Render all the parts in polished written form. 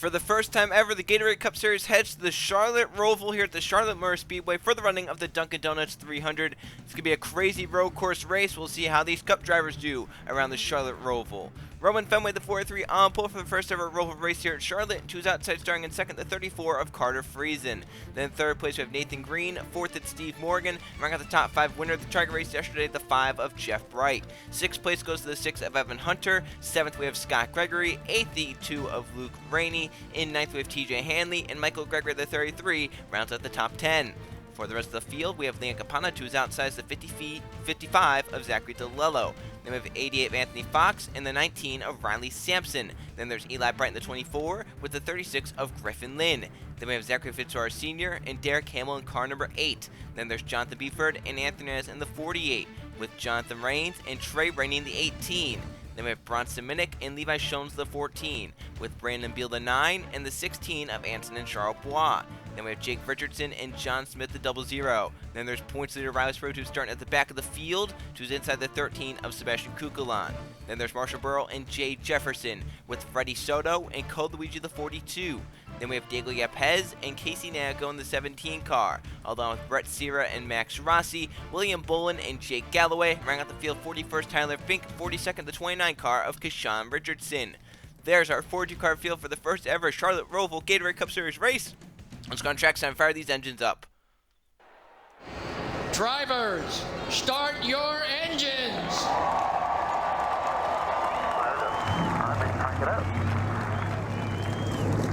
For the first time ever, the Gatorade Cup Series heads to the Charlotte Roval here at the Charlotte Motor Speedway for the running of the Dunkin' 300. It's going to be a crazy road course race. We'll see how these Cup drivers do around the Charlotte Roval. Roman Fenway, the 4-3 on pole for the first ever Roval race here at Charlotte. And two's outside, starting in second, the 34 of Carter Friesen. Then third place, we have Nathan Green. Fourth, it's Steve Morgan. Rounding out the top five, winner of the Target race yesterday, the 5 of Jeff Bright. Sixth place goes to the 6 of Evan Hunter. Seventh, we have Scott Gregory. Eighth, the 2 of Luke Rainey. In ninth, we have TJ Hanley. And Michael Gregory, the 33, rounds out the top 10. For the rest of the field, we have Liam Capana, who's outside the 55 of Zachary DeLello. Then we have 88 of Anthony Fox and the 19 of Riley Sampson. Then there's Eli Bright in the 24 with the 36 of Griffin Lynn. Then we have Zachary Fitzgerald Sr. and Derek Hamill in car number 8. Then there's Jonathan Beeford and Anthony Nez in the 48 with Jonathan Rains and Trey Rainey in the 18. Then we have Bronson Minnick and Levi Shones the 14, with Brandon Beal the 9 and the 16 of Anson and Charles Bois. Then we have Jake Richardson and John Smith the 00. Then there's points leader Riley Sprode, who's starting at the back of the field, who's inside the 13 of Sebastian Kukulon. Then there's Marshall Burrow and Jay Jefferson, with Freddie Soto and Code Luigi the 42. Then we have Diego Yapez and Casey Nago in the 17 car, along with Brett Sierra and Max Rossi, William Bolin and Jake Galloway. Rounding out the field, 41st Tyler Fink, 42nd the 29 car of Kashawn Richardson. There's our 42 car field for the first ever Charlotte Roval Gatorade Cup Series race. Let's go on track and fire these engines up. Drivers, start your engines. Crank it up.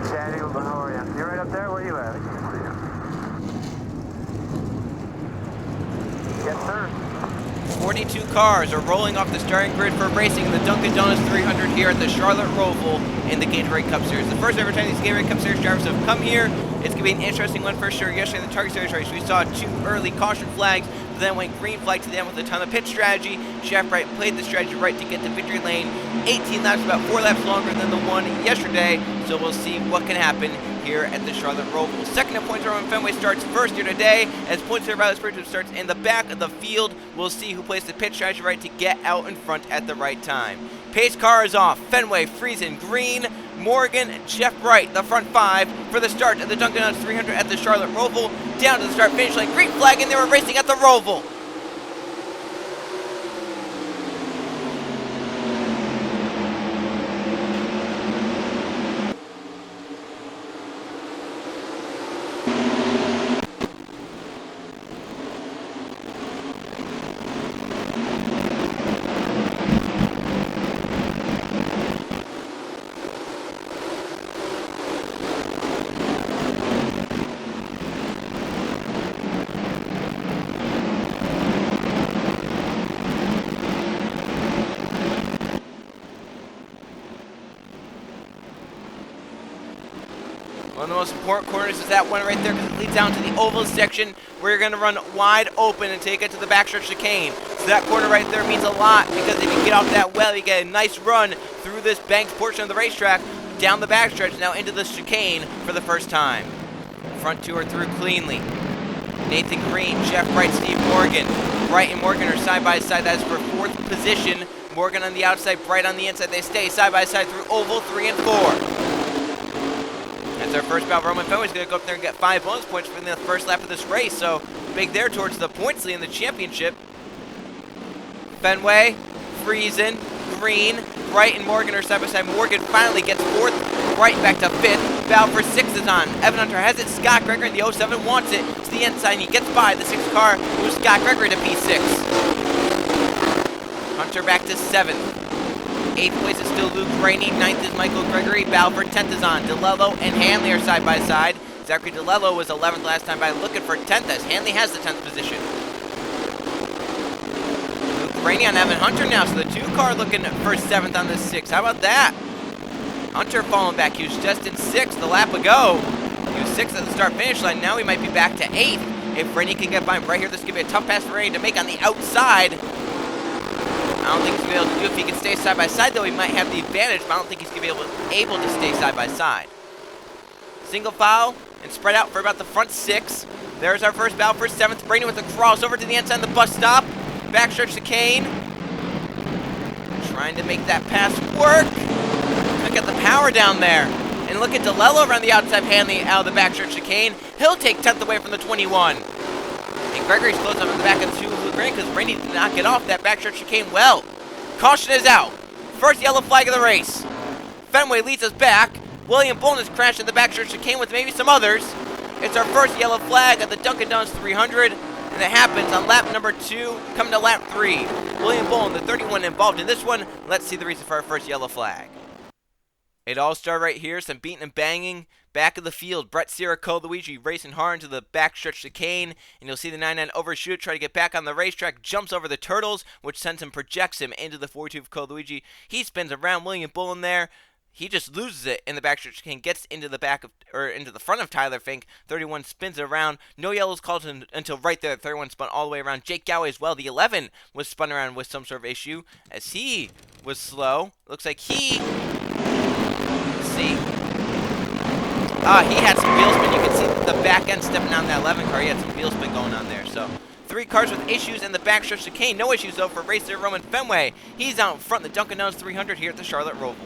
Sandy, how are you? You right up there? Where are you at? Yes, sir. 42 cars are rolling off the starting grid for racing in the Dunkin' 300 here at the Charlotte Roval in the Gatorade Cup Series. The first ever time these Gatorade Cup Series drivers have come here. It's going to be an interesting one for sure. Yesterday in the Target Series race, we saw 2 early caution flags, but then went green flag to the end with a ton of pit strategy. Jeff Bright played the strategy right to get to victory lane. 18 laps, about 4 laps longer than the one yesterday, so we'll see what can happen here at the Charlotte Roval. Second at points, Roman Fenway starts first here today, as points leader Riley Sprode starts in the back of the field. We'll see who plays the pit strategy right to get out in front at the right time. Pace car is off. Fenway, Friesen, Green, Morgan, Jeff Bright, the front 5 for the start of the Dunkin' 300 at the Charlotte Roval. Down to the start finish line, green flag, and they were racing at the Roval. One of the most important corners is that one right there, because it leads down to the oval section where you're going to run wide open until you get to the backstretch chicane. So that corner right there means a lot, because if you get off that well, you get a nice run through this banked portion of the racetrack, down the backstretch, now into the chicane for the first time. Front 2 are through cleanly. Nathan Green, Jeff Bright, Steve Morgan. Bright and Morgan are side by side. That's for 4th position. Morgan on the outside, Bright on the inside. They stay side by side through oval 3 and 4. That's our first battle. Roman Fenway's going to go up there and get 5 bonus points for the first lap of this race. So big there towards the points lead in the championship. Fenway, Friesen, Green, Bright, and Morgan are side by side. Morgan finally gets 4th. Bright back to 5th. Battle for 6 is on. Evan Hunter has it. Scott Gregory in the 07 wants it to the inside, and he gets by the 6th car. Moves Scott Gregory to P6. Hunter back to 7th. 8th place is still Luke Rainey. 9th is Michael Gregory. Battle for 10th is on. DeLello and Hanley are side by side. Zachary DeLello was 11th last time by, looking for 10th as Hanley has the 10th position. Luke Rainey on Evan Hunter now, so the 2 car looking for 7th on the 6th. How about that? Hunter falling back. He was just in 6th a lap ago. He was 6th at the start finish line. Now he might be back to 8th. If Rainey can get by him right here, this could be a tough pass for Rainey to make on the outside. I don't think he's going to be able to do it. If he can stay side by side, though, he might have the advantage, but I don't think he's going to be able to stay side by side. Single file and spread out for about the front 6. There's our first battle for 7th. Brady with a crossover to the inside of the bus stop. Backstretch chicane. Trying to make that pass work. Look at the power down there. And look at DeLello around the outside, handling out of the backstretch chicane. He'll take 10th away from the 21. And Gregory's close up in the back of the 2 with Rainey because Rainey did not get off that backstretch chicane well. Caution is out. First yellow flag of the race. Fenway leads us back. William Bullen has crashed in the backstretch chicane with maybe some others. It's our first yellow flag at the Dunkin' Donuts 300. And it happens on lap number 2, coming to lap 3. William Bullen, the 31 involved in this one. Let's see the reason for our first yellow flag. It all started right here, some beating and banging. Back of the field, Brett Sirico, Luigi racing hard into the backstretch chicane, and you'll see the 99 overshoot, try to get back on the racetrack, jumps over the turtles, which sends him, projects him into the 42 of Luigi. He spins around William Bullen there. He just loses it in the backstretch chicane, gets into the back of, or into the front of Tyler Fink. 31 spins it around. No yellows called until right there. 31 spun all the way around. Jake Goway as well. The 11 was spun around with some sort of issue as he was slow. Looks like he, let's see. He had some wheel spin. You can see the back end stepping on that 11 car. He had some wheel spin going on there. So 3 cars with issues in the backstretch chicane. No issues though for racer Roman Fenway. He's out in front of the Dunkin' Donuts 300 here at the Charlotte Roval.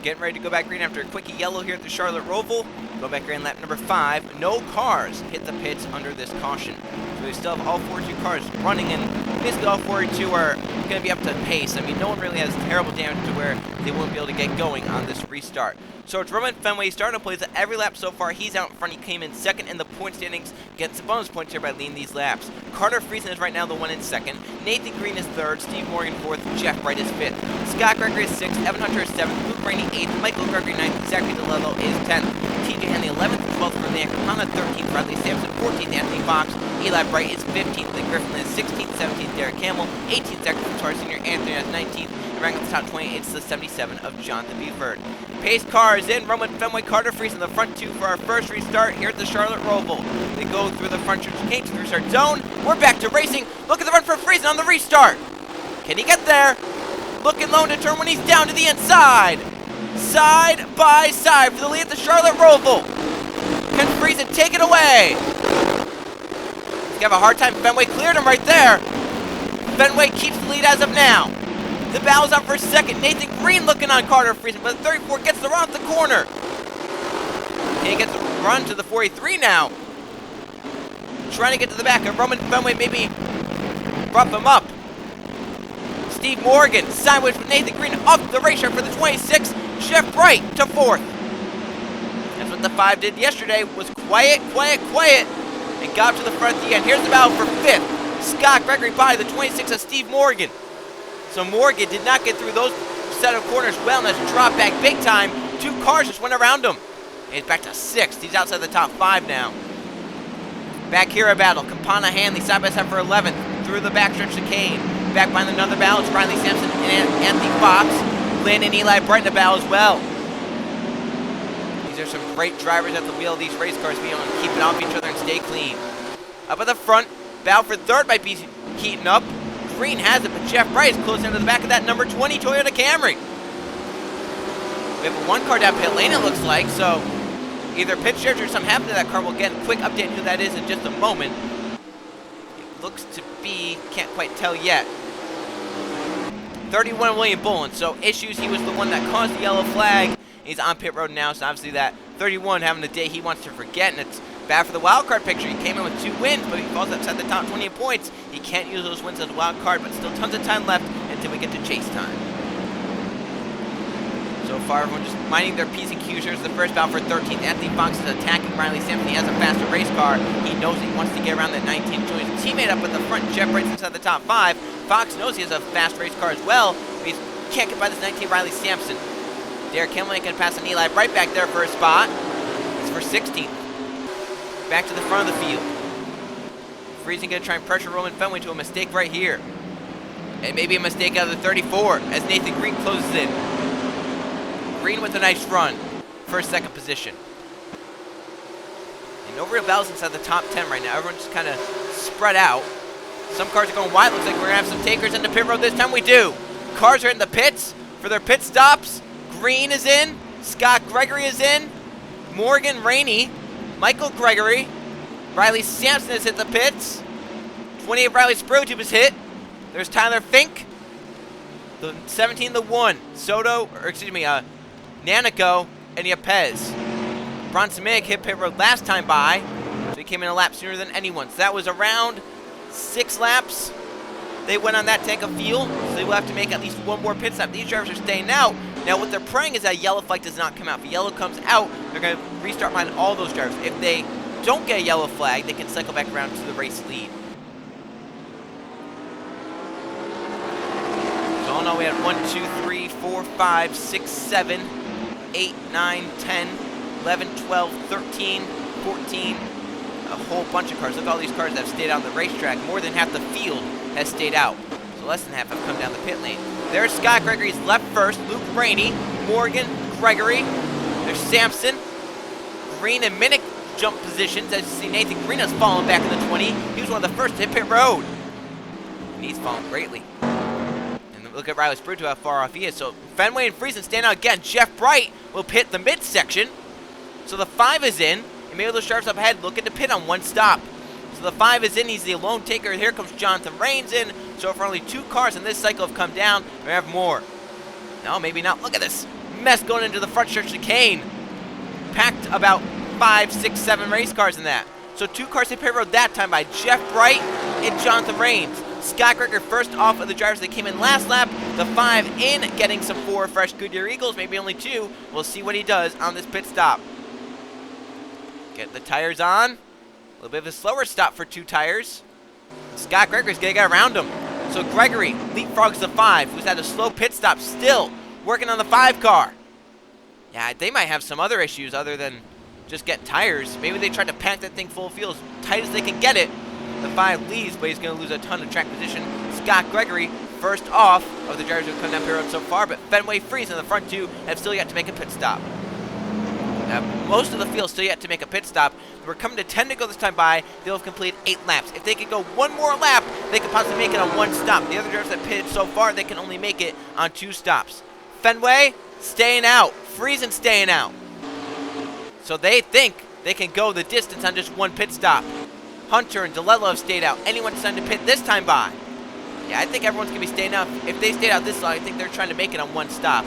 Getting ready to go back green after a quickie yellow here at the Charlotte Roval. Go back green lap number 5. No cars hit the pits under this caution. So we still have all 42 cars running, and basically all 42 are going to be up to pace. I mean, no one really has terrible damage to where they won't be able to get going on this restart. So it's Roman Fenway starting to play every lap so far. He's out in front. He came in second in the point standings, getting some bonus points here by leading these laps. Carter Friesen is right now the one in second. Nathan Green is third. Steve Morgan fourth. Jeff Bright is fifth. Scott Gregory is sixth. Evan Hunter is seventh. Luke Rainey eighth. Michael Gregory ninth. Zachary DeLello is 10th. TJ Henley 11th. 12th for Nick. Hannah 13th. Bradley Sampson 14th. Anthony Fox. Eli Bright is 15th. Lee Griffin is 16th. 17th. Derek Campbell. 18th. Zachary Fitzwater Sr. Anthony is 19th. And ranking the top 20, it's the 77 of Jonathan Buford. Pace car is in. Roman Fenway, Carter Friesen in the front 2 for our first restart here at the Charlotte Roval. They go through the front chicane to the restart zone. We're back to racing. Look at the run for Friesen on the restart. Can he get there? Looking low to turn when he's down to the inside. Side by side for the lead at the Charlotte Roval. Can Friesen take it away? He's gonna have a hard time. Fenway cleared him right there. Fenway keeps the lead as of now. The battle's up for second. Nathan Green looking on Carter Friesen, but the 34 gets the run off the corner. He gets the run to the 43 now. Trying to get to the back. Roman Fenway maybe rough him up. Steve Morgan sideways with Nathan Green up the racetrack for the 26. Jeff Bright to 4th. That's what the 5 did yesterday, was quiet, and got up to the front at the end. Here's the battle for 5th. Scott Gregory by the 26 of Steve Morgan. So Morgan did not get through those set of corners well, and has dropped back big time. 2 cars just went around him. And he's back to 6th. He's outside the top 5 now. Back here a battle. Campana Hanley side by side for 11th. Through the backstretch chicane. Back behind another battle. It's Riley Sampson and Anthony Fox. Lynn and Eli Bright in the battle as well. These are some great drivers at the wheel of these race cars, being able to keep it off each other and stay clean. Up at the front, battle for 3rd might be heating up. Green has it, but Jeff Bright is close into the back of that number 20 Toyota Camry. We have a 1 car down pit lane, it looks like, so either pit shares or something happened to that car. We'll get a quick update who that is in just a moment. It looks to be, can't quite tell yet. 31 William Bullen, so issues. He was the one that caused the yellow flag. He's on pit road now, so obviously that 31 having a day he wants to forget, and it's bad for the wild card picture. He came in with 2 wins, but he falls outside the top 20 in points. He can't use those wins as a wild card, but still tons of time left until we get to chase time. So far, everyone just minding their P's and Q's. Here's the first battle for 13th. Anthony Fox is attacking Riley Sampson. He has a faster race car. He knows he wants to get around that 19. Joins a teammate up at the front. Jeff Bright's inside the top 5. Fox knows he has a fast race car as well, but he can't get by this 19 Riley Sampson. Derek Campbell can pass on Eli Bright back there for a spot. It's for 16th. Back to the front of the field. Friesen going to try and pressure Roman Fenway to a mistake right here. And maybe a mistake out of the 34 as Nathan Green closes in. Green with a nice run. First, second position. And no real battles inside the top 10 right now. Everyone's just kind of spread out. Some cars are going wide. Looks like we're going to have some takers into pit road this time. We do. Cars are in the pits for their pit stops. Green is in. Scott Gregory is in. Morgan Rainey. Michael Gregory. Riley Sampson has hit the pits. 28 Riley Sprotube is hit. There's Tyler Fink. The 17, the 1. Soto, or excuse me, Nanico and Yepez. Bronson Mig hit pit road last time by, so he came in a lap sooner than anyone. So that was around 6 laps. They went on that tank of fuel, so they will have to make at least one more pit stop. These drivers are staying out. Now what they're praying is that yellow flag does not come out. If yellow comes out, they're going to restart behind all those drivers. If they don't get a yellow flag, they can cycle back around to the race lead. So all in all, we had 1, 2, 3, 4, 5, 6, 7, 8, 9, 10, 11, 12, 13, 14, a whole bunch of cars. Look at all these cars that have stayed out on the racetrack. More than half the field has stayed out. So less than half have come down the pit lane. There's Scott Gregory's left first. Luke Rainey, Morgan, Gregory. There's Sampson. Green and Minnick jump positions. As you see, Nathan Green has fallen back in the 20. He was one of the first to hit pit road. And he's fallen greatly. And look at Riley Spruto, how far off he is. So Fenway and Friesen stand out again. Jeff Bright will pit the midsection. So the 5 is in. And maybe those drivers up ahead looking to pit on one stop. So the 5 is in. He's the lone taker. Here comes Jonathan Rains in. So for only 2 cars in this cycle have come down, we have more. No, maybe not. Look at this mess going into the front stretch chicane. Packed about 5, 6, 7 race cars in that. So 2 cars hit pit road that time by Jeff Bright and Jonathan Rains. Scott Greger first off of the drivers that came in last lap. The 5 in, getting some 4 fresh Goodyear Eagles, maybe only 2. We'll see what he does on this pit stop. Get the tires on. A little bit of a slower stop for 2 tires. Scott Gregory's going to get around him. So Gregory leapfrogs the 5, who's had a slow pit stop, still working on the 5 car. Yeah, they might have some other issues other than just get tires. Maybe they tried to pack that thing full of fuel as tight as they can get it. The 5 leaves, but he's going to lose a ton of track position. Scott Gregory, first off of the drivers who have come down pit road so far, but Fenway Friesen in the front 2 have still yet to make a pit stop. Now, most of the field still yet to make a pit stop. We're coming to 10 to go this time by. They'll have completed 8 laps. If they could go 1 more lap, they could possibly make it on 1 stop. The other drivers that pitted so far, they can only make it on 2 stops. Fenway staying out. Friesen staying out. So they think they can go the distance on just 1 pit stop. Hunter and DeLello have stayed out. Anyone deciding to pit this time by? Yeah, I think everyone's going to be staying out. If they stayed out this long, I think they're trying to make it on 1 stop.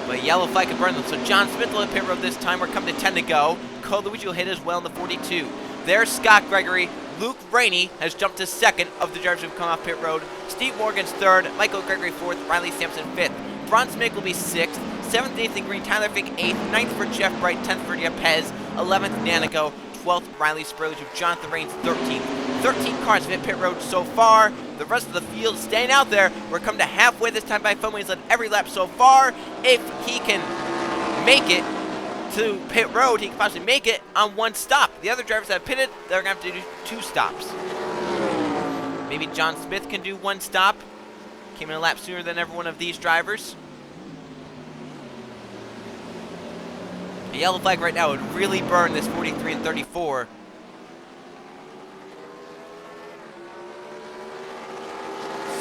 But yellow flag can burn them. So John Smith will hit pit road this time. We're coming to 10 to go. Cole Luigi will hit as well in the 42. There's Scott Gregory. Luke Rainey has jumped to 2nd of the drivers who've come off pit road. Steve Morgan's 3rd. Michael Gregory 4th. Riley Sampson 5th. Bronze Mick will be 6th. 7th, Nathan Green. Tyler Fink 8th. 9th for Jeff Bright. 10th for Yepez. 11th, Nanico. 12th, Riley Spurley. Jonathan Rains 13th. 13 cars have hit pit road so far. The rest of the field staying out there. We're coming to halfway this time by Fenway. He's led every lap so far. If he can make it to pit road, he can possibly make it on 1 stop. The other drivers that have pitted, they're going to have to do 2 stops. Maybe John Smith can do 1 stop. Came in a lap sooner than every one of these drivers. A yellow flag right now would really burn this 43 and 34.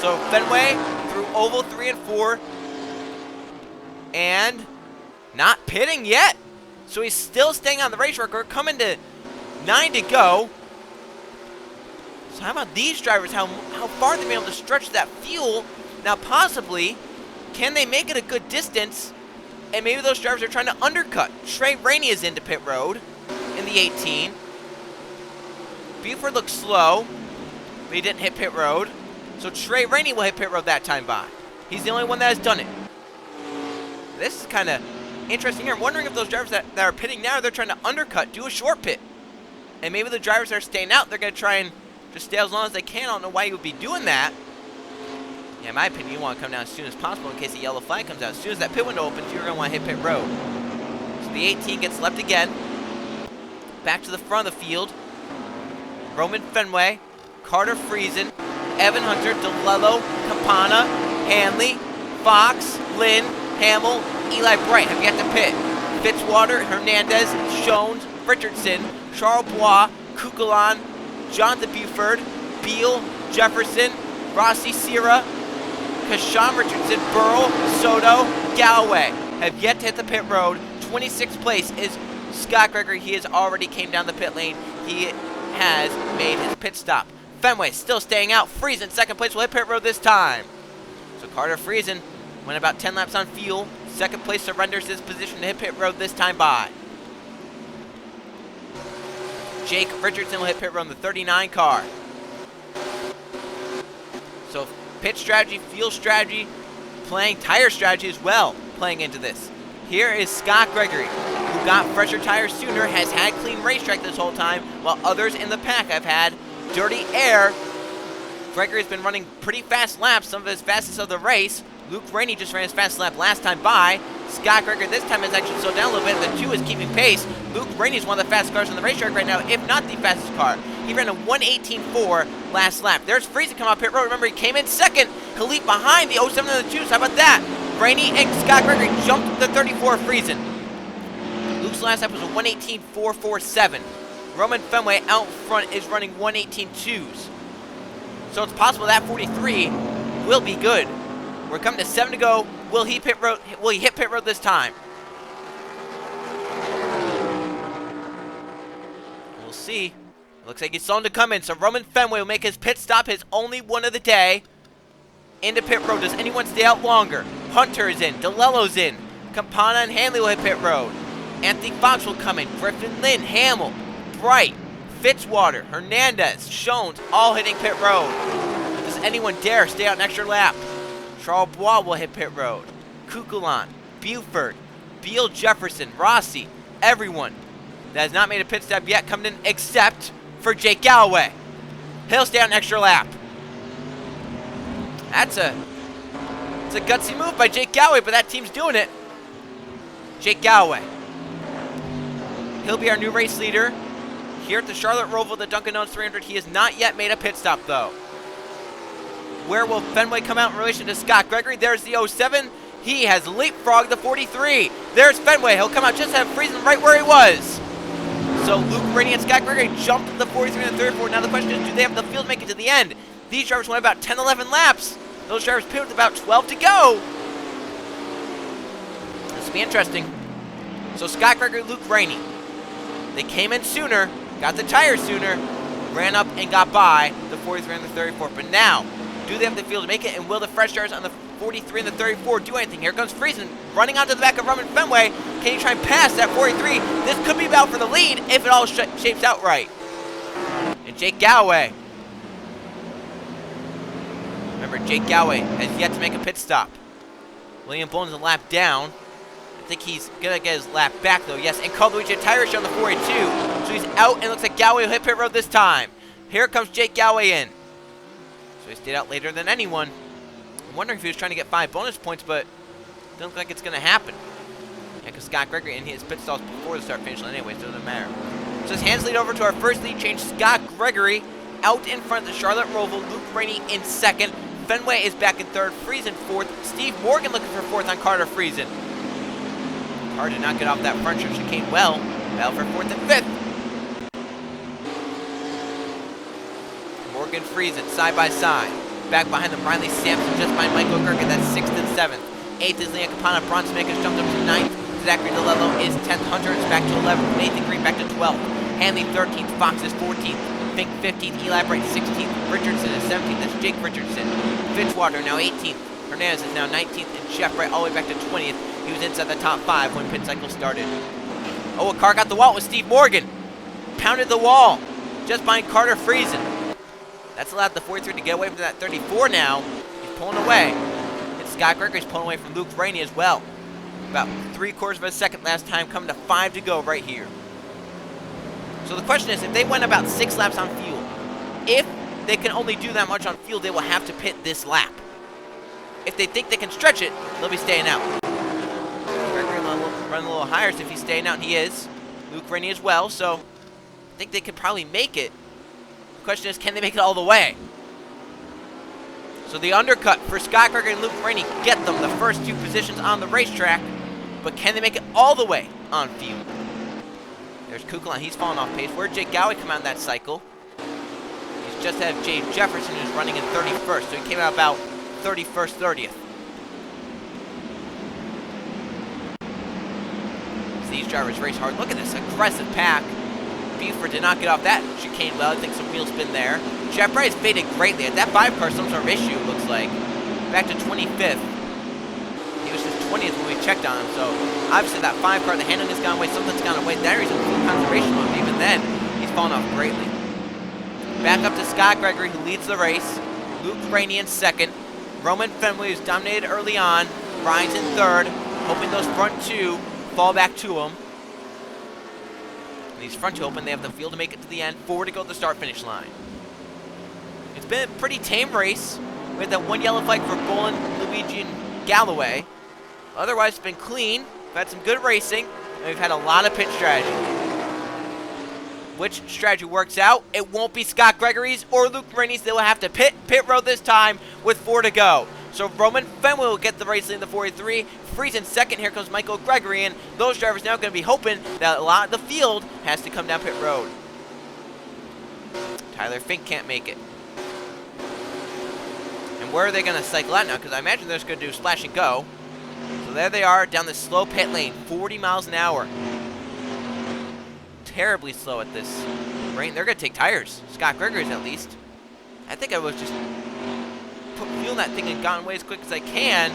So Fenway through oval 3 and 4. And not pitting yet. So he's still staying on the racetrack. We're coming to 9 to go. So how about these drivers? How far they've been able to stretch that fuel. Now possibly, can they make it a good distance? And maybe those drivers are trying to undercut. Trey Rainey is into pit road in the 18. Buford looks slow, but he didn't hit pit road. So Trey Rainey will hit pit road that time by. He's the only one that has done it. This is kind of interesting here. I'm wondering if those drivers that are pitting now, they're trying to undercut, do a short pit. And maybe the drivers that are staying out, they're going to try and just stay as long as they can. I don't know why you would be doing that. Yeah, in my opinion, you want to come down as soon as possible in case the yellow flag comes out. As soon as that pit window opens, you're going to want to hit pit road. So the 18 gets left again. Back to the front of the field. Roman Fenway, Carter Friesen, Evan Hunter, DeLello, Campana, Hanley, Fox, Lynn, Hamill, Eli Bright have yet to pit. Fitzwater, Hernandez, Jones, Richardson, Charles Bois, Kukulon, Jonathan Buford, Beal, Jefferson, Rossi Sierra, Kashawn Richardson, Burrow, Soto, Galloway have yet to hit the pit road. 26th place is Scott Gregory. He has already came down the pit lane. He has made his pit stop. Fenway still staying out. Friesen, 2nd place, will hit pit road this time. So Carter Friesen went about 10 laps on fuel. Second place surrenders his position to hit pit road this time by. Jake Richardson will hit pit road in the 39 car. So pit strategy, fuel strategy, playing tire strategy as well, playing into this. Here is Scott Gregory, who got fresher tires sooner, has had clean racetrack this whole time, while others in the pack have had dirty air. Gregory's been running pretty fast laps, some of his fastest of the race. Luke Rainey just ran his fastest lap last time by. Scott Gregory this time has actually slowed down a little bit. The 2 is keeping pace. Luke Rainey is one of the fastest cars on the racetrack right now, if not the fastest car. He ran a 1:18.4 last lap. There's Friesen come out pit road. Remember, he came in second. He'll leap behind the 07 and the 2s. How about that? Rainey and Scott Gregory jumped the 34 Friesen. Luke's last lap was a 1:18.447. Roman Fenway out front is running 1:18.2s. So it's possible that 43 will be good. We're coming to 7 to go. Will he hit pit road this time? We'll see. Looks like he's slowing to come in. So Roman Fenway will make his pit stop, his only one of the day. Into pit road. Does anyone stay out longer? Hunter is in. DeLello's in. Campana and Hanley will hit pit road. Anthony Fox will come in. Griffin Lynn, Hamill, Bright, Fitzwater, Hernandez, Shones, all hitting pit road. Does anyone dare stay out an extra lap? Charles Bois will hit pit road. Kukulon, Buford, Beal Jefferson, Rossi, everyone that has not made a pit stop yet coming in except for Jake Galloway. He'll stay out an extra lap. It's a gutsy move by Jake Galloway, but that team's doing it. Jake Galloway. He'll be our new race leader here at the Charlotte Roval, the Dunkin 300. He has not yet made a pit stop, though. Where will Fenway come out in relation to Scott Gregory? There's the 07. He has leapfrogged the 43. There's Fenway. He'll come out just have Friesen right where he was. So Luke Rainey and Scott Gregory jumped the 43 and the 34. Now the question is, do they have the field to make it to the end? These drivers went about 10, 11 laps. Those drivers pitted with about 12 to go. This will be interesting. So Scott Gregory, Luke Rainey. They came in sooner, got the tires sooner, ran up and got by the 43 and the 34. But now, do they have the field to make it? And will the fresh tires on the 43 and the 34 do anything? Here comes Friesen running onto the back of Roman Fenway. Can he try and pass that 43? This could be about for the lead if it all shapes out right. And Jake Galloway. Remember, Jake Galloway has yet to make a pit stop. William Bones a lap down. I think he's going to get his lap back, though. Yes, and Carl Luigi tire issue on the 42. So he's out, and it looks like Galloway will hit pit road this time. Here comes Jake Galloway in. So he stayed out later than anyone. I'm wondering if he was trying to get 5 bonus points, but it doesn't look like it's going to happen. Yeah, because Scott Gregory and his pit stalls before the start finish line anyway, so it doesn't matter. So his hands lead over to our first lead change. Scott Gregory out in front of the Charlotte Roval. Luke Rainey in second. Fenway is back in third. Friesen fourth. Steve Morgan looking for fourth on Carter Friesen. Carter did not get off that front stretch chicane well. Battle for fourth and fifth. Morgan Friesen side by side. Back behind them, Riley Sampson just behind Michael Gerken. That's 6th and 7th. 8th is Leon Campana. Bronson Makers jumped up to 9th. Zachary DeLello is 10th. Hunter is back to 11th. Nathan Green back to 12th. Hanley 13th. Fox is 14th. Fink 15th. Eli Bright 16th. Richardson is 17th. That's Jake Richardson. Fitzwater now 18th. Hernandez is now 19th. And Jeff Bright all the way back to 20th. He was inside the top 5 when pit cycle started. Oh, a car got the wall with Steve Morgan. Pounded the wall just behind Carter Friesen. That's allowed the 43 to get away from that 34 now. He's pulling away. And Scott Gregory's pulling away from Luke Rainey as well. About 3/4 of a second last time, coming to 5 to go right here. So the question is, if they went about 6 laps on fuel, if they can only do that much on fuel, they will have to pit this lap. If they think they can stretch it, they'll be staying out. Gregory run a little higher, so if he's staying out, and he is. Luke Rainey as well, so I think they could probably make it. The question is, can they make it all the way? So the undercut for Scott Gregory and Luke Rainey get them the first 2 positions on the racetrack, but can they make it all the way on fuel? There's Kukulon, he's falling off pace. Where'd Jake Galloway come out in that cycle? He's just ahead of James Jefferson, who's running in 31st, so he came out about 31st, 30th. So these drivers race hard. Look at this aggressive pack. Buford did not get off that chicane well. I think some wheel spin there. Jeff Bright has faded greatly. That 5 car some sort of issue, looks like. Back to 25th. He was just 20th when we checked on him. So obviously that 5 car, the handling has gone away, something's gone away. There he's in full conservation mode. Even then, he's fallen off greatly. Back up to Scott Gregory, who leads the race. Luke Rainey in second. Roman Fenway, who's dominated early on. Ryan's in third, hoping those front two fall back to him. And these front two hoping they have the field to make it to the end. 4 to go at the start-finish line. It's been a pretty tame race. We had that 1 yellow flag for Bolin, Luigi, and Galloway. Otherwise, it's been clean. We've had some good racing, and we've had a lot of pit strategy. Which strategy works out? It won't be Scott Gregory's or Luke Rainey's. They will have to pit road this time with 4 to go. So Roman Fenway will get the race lead in the 43. Friesen second. Here comes Michael Gregory, and those drivers now going to be hoping that a lot of the field has to come down pit road. Tyler Fink can't make it. And where are they going to cycle out now? Because I imagine they're just going to do splash and go. So there they are down this slow pit lane, 40 miles an hour. Terribly slow at this rate. They're going to take tires. Scott Gregory's at least. I think I was just put fuel in that thing and gotten away as quick as I can.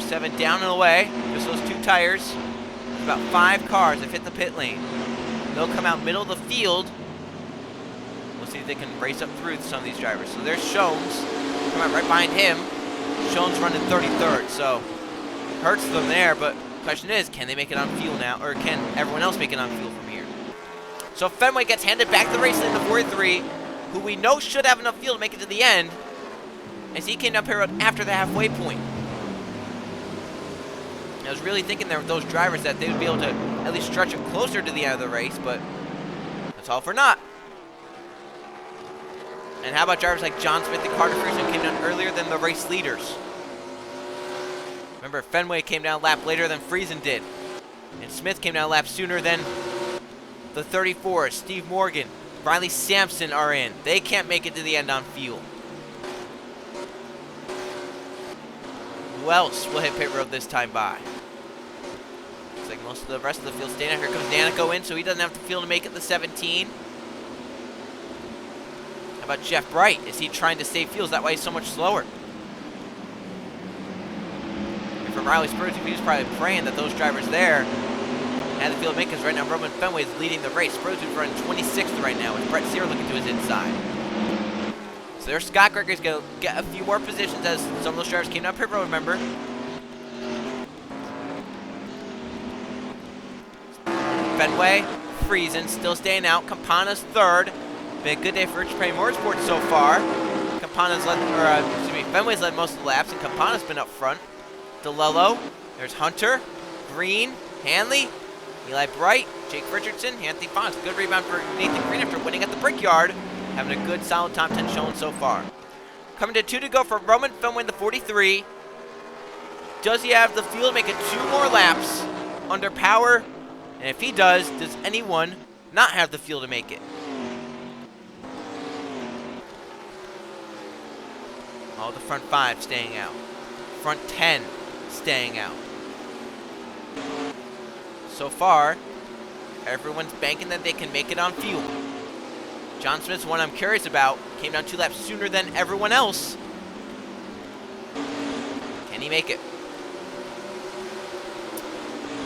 07 down and away. Just those 2 tires. There's about 5 cars that hit the pit lane. They'll come out middle of the field. We'll see if they can race up through some of these drivers. So there's Shones. Come out right behind him. Shones running 33rd. So hurts them there, but the question is, can they make it on fuel now? Or can everyone else make it on fuel from here? So Fenway gets handed back the race in the 43, who we know should have enough fuel to make it to the end, as he came up here after the halfway point. I was really thinking there with those drivers that they would be able to at least stretch it closer to the end of the race, but that's all for naught. And how about drivers like John Smith and Carter Friesen came down earlier than the race leaders? Remember, Fenway came down a lap later than Friesen did. And Smith came down a lap sooner than the 34. Steve Morgan, Riley Sampson are in. They can't make it to the end on fuel. Who else will hit pit road this time by? Looks like most of the rest of the field staying out. Here comes Danico in, so he doesn't have the fuel to make it the 17. How about Jeff Bright? Is he trying to save fuels? That way he's so much slower. And for Riley Spurs, he was probably praying that those drivers there had the field to make, because right now Roman Fenway is leading the race. Spurs is running 26th right now, with Brett Sear looking to his inside. So there's Scott Gregory's going to get a few more positions as some of those drivers came down pit road, remember. Fenway, Friesen still staying out. Campana's third. Been a good day for Rich Prey Motorsports so far. Campana's led, Fenway's led most of the laps, and Campana's been up front. DeLello, there's Hunter, Green, Hanley, Eli Bright, Jake Richardson, Anthony Fonz. Good rebound for Nathan Green after winning at the Brickyard. Having a good, solid top 10 shown so far. Coming to 2 to go for Roman Fenway in the 43. Does he have the fuel to make it 2 more laps under power? And if he does anyone not have the fuel to make it? All the front 5 staying out. Front 10 staying out. So far, everyone's banking that they can make it on fuel. John Smith's one I'm curious about. Came down 2 laps sooner than everyone else. Can he make it?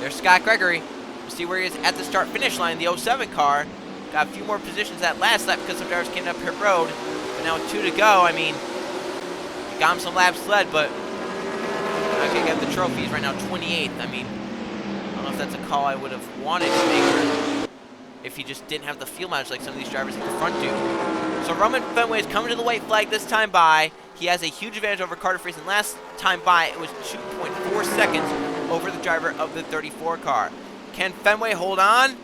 There's Scott Gregory. We'll see where he is at the start-finish line. The 07 car got a few more positions that last lap because some drivers came up pit road. But now with 2 to go, I mean, he got him some laps led, but not going to get the trophies right now, 28th. I mean, I don't know if that's a call I would have wanted to make if he just didn't have the fuel mileage like some of these drivers at the front do. So Roman Fenway is coming to the white flag this time by. He has a huge advantage over Carter Friesen. Last time by, it was 2.4 seconds over the driver of the 34 car. Can Fenway hold on?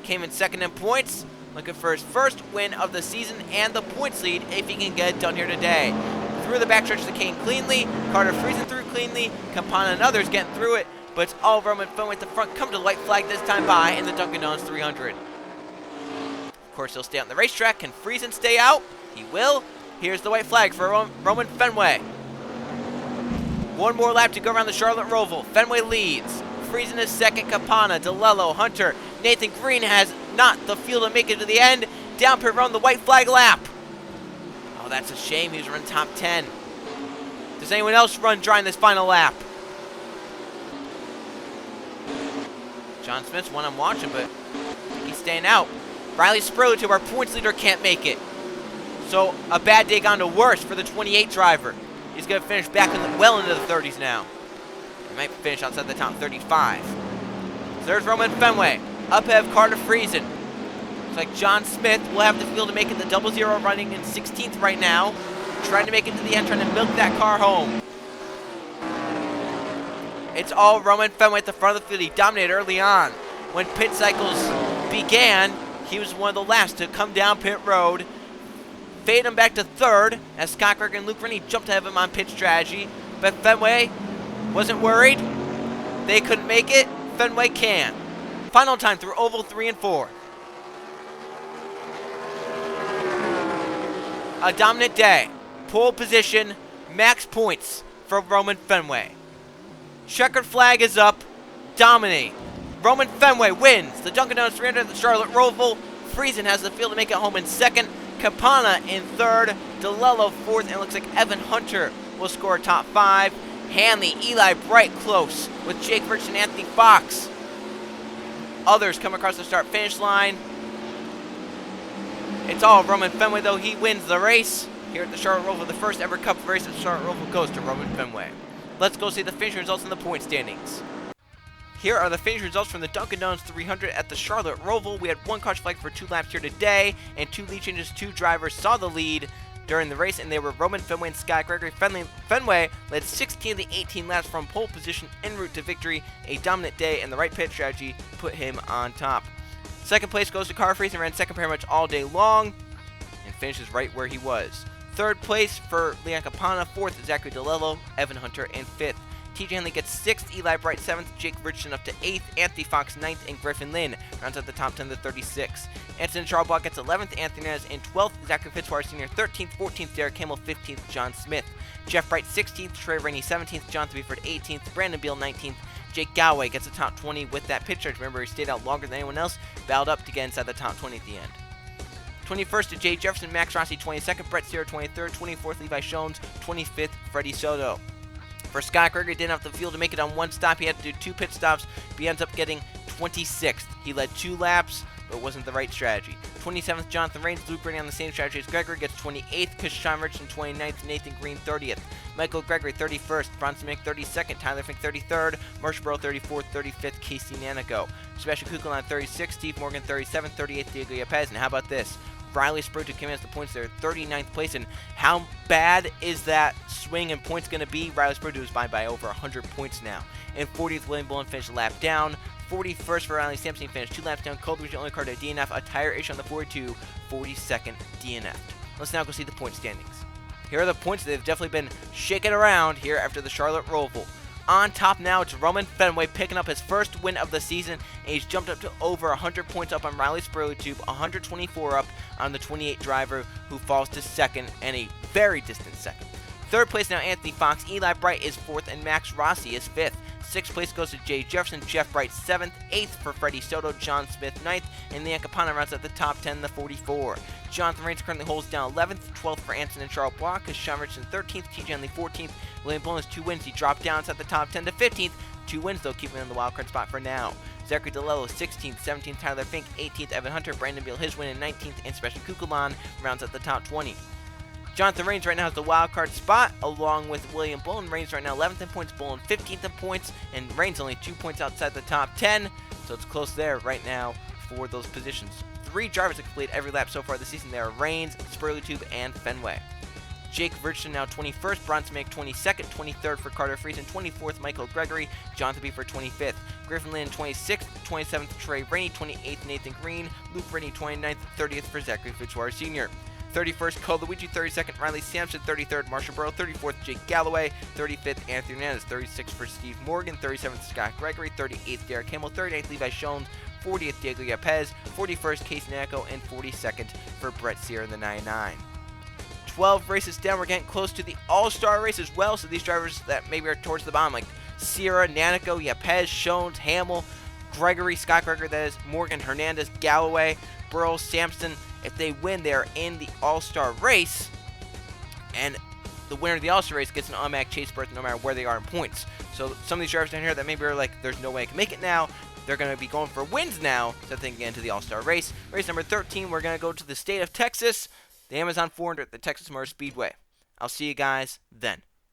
Came in second in points. Looking for his first win of the season and the points lead if he can get it done here today. Through the backstretch to Kane cleanly. Carter Friesen through cleanly. Campana and others getting through it. But it's all Roman Fenway at the front. Come to the white flag this time by in the Dunkin 300. Of course, he'll stay on the racetrack. Can Friesen stay out? He will. Here's the white flag for Roman Fenway. 1 more lap to go around the Charlotte Roval. Fenway leads. Friesen is second. Campana, DeLello, Hunter. Nathan Green has not the fuel to make it to the end. Down pit road, the white flag lap. Oh, that's a shame. He was running top 10. Does anyone else run dry in this final lap? John Smith's one I'm watching, but he's staying out. Riley Superlative, our points leader, can't make it. So a bad day gone to worse for the 28 driver. He's going to finish back well into the 30s now. He might finish outside the top 35. So there's Roman Fenway. Up ahead of Carter Friesen. Looks like John Smith will have the field to make it the 0-0 running in 16th right now. Trying to make it to the end, trying to milk that car home. It's all Roman Fenway at the front of the field. He dominated early on. When pit cycles began, he was one of the last to come down pit road. Fade him back to third as Scott Greger and Luke Rennie jumped ahead of him on pit strategy. But Fenway wasn't worried. They couldn't make it. Fenway can. Final time through oval 3 and 4. A dominant day. Pole position, max points for Roman Fenway. Checkered flag is up. Dominate. Roman Fenway wins the Dunkin 300 at the Charlotte Roval. Friesen has the field to make it home in second. Campana in third. DeLello fourth. And it looks like Evan Hunter will score top 5. Hanley, Eli Bright close with Jake Rich and Anthony Fox. Others come across the start-finish line. It's all Roman Fenway, though. He wins the race here at the Charlotte Roval. The first ever Cup race at the Charlotte Roval goes to Roman Fenway. Let's go see the finish results in the point standings. Here are the finish results from the Dunkin 300 at the Charlotte Roval. We had one caution flag for 2 laps here today, and 2 lead changes. 2 drivers saw the lead during the race, and they were Roman Fenway and Scott Gregory. Fenway led 16 of the 18 laps from pole position en route to victory. A dominant day, and the right pit strategy put him on top. Second place goes to Carter Friesen, ran second pretty much all day long, and finishes right where he was. Third place for Leon Campana. Fourth, Zachary DeLello, Evan Hunter, in fifth. TJ Henley gets 6th, Eli Bright 7th, Jake Richardson up to 8th, Anthony Fox 9th, and Griffin Lynn rounds out the top 10 to 36. Anthony Charbot gets 11th, Anthony Nez in 12th, Zachary Fitzwater Sr. 13th, 14th, Derek Campbell 15th, John Smith. Jeff Bright 16th, Trey Rainey 17th, John Threeford 18th, Brandon Beal 19th, Jake Galloway gets the top 20 with that pit charge. Remember, he stayed out longer than anyone else, battled up to get inside the top 20 at the end. 21st to Jay Jefferson, Max Rossi 22nd, Brett Sierra 23rd, 24th Levi Shones, 25th Freddie Soto. For Scott Gregory, didn't have the field to make it on one stop. He had to do 2 pit stops, but he ends up getting 26th. He led 2 laps, but it wasn't the right strategy. 27th, Jonathan Rains, Luke Rennie on the same strategy as Gregory, gets 28th. Kashawn Richardson 29th, Nathan Green 30th. Michael Gregory 31st, Bronson Mick 32nd, Tyler Fink 33rd, Marshall Burrow 34th, 35th, Casey Nanico. Sebastian Kukulon 36th, Steve Morgan 37th, 38th, Diego Yepez. And how about this? Riley Sprute commands the points there, 39th place. And how bad is that swing in points going to be? Riley Sprute is by over 100 points now. And 40th, William Bullen finished a lap down. 41st for Riley Sampson, finished 2 laps down. Cold Region only card a DNF, a tire issue on the 42, 42nd DNF. Let's now go see the point standings. Here are the points that have definitely been shaking around here after the Charlotte Roval. On top now, it's Roman Fenway picking up his first win of the season, and he's jumped up to over 100 points up on Riley Sprute, 124 up on the 28 driver, who falls to second, and a very distant second. Third place now, Anthony Fox. Eli Bright is 4th, and Max Rossi is 5th. 6th place goes to Jay Jefferson, Jeff Bright 7th, 8th for Freddie Soto, John Smith 9th, and Leon Campana rounds at the top 10, the 44. Jonathan Rains currently holds down 11th, 12th for Anson and Charles Block, Kashawn Richardson 13th, TJ Henley 14th, William Bullen has 2 wins, he dropped down at the top 10 to 15th, 2 wins though, keeping him in the wildcard spot for now. Zachary DeLello 16th, 17th, Tyler Fink 18th, Evan Hunter, Brandon Beal his win in 19th, and Sebastian Kukulon rounds at the top 20. Jonathan Rains right now has the wild card spot, along with William Bullen. Rains right now 11th in points, Bullen 15th in points, and Rains only 2 points outside the top 10, so it's close there right now for those positions. 3 drivers have completed every lap so far this season. There are Rains, Spurley and Fenway. Jake Richardson now 21st, Bronson Mick 22nd, 23rd for Carter Friesen, 24th Michael Gregory, Jonathan Beaver 25th, Griffin Lynn 26th, 27th Trey Rainey, 28th Nathan Green, Luke Rennie 29th, 30th for Zachary Fitzwater Sr. 31st, Cole Luigi, 32nd, Riley Sampson, 33rd, Marshall Burrow, 34th, Jake Galloway, 35th, Anthony Hernandez, 36th for Steve Morgan, 37th, Scott Gregory, 38th, Derek Campbell, 38th, Levi Shones, 40th, Diego Yepez, 41st, Casey Nanico, and 42nd for Brett Sierra in the 99. 12 races down, we're getting close to the All-Star race as well, so these drivers that maybe are towards the bottom, like Sierra, Nanico, Yepez, Shones, Hamill, Gregory, Scott Gregory, that is, Morgan, Hernandez, Galloway, Burrow, Sampson. If they win, they're in the All-Star race, and the winner of the All-Star race gets an automatic chase berth no matter where they are in points. So some of these drivers down here that maybe are like, there's no way I can make it now, they're going to be going for wins now so they can get into the All-Star race. Race number 13, we're going to go to the state of Texas, the Amazon 400 at the Texas Motor Speedway. I'll see you guys then.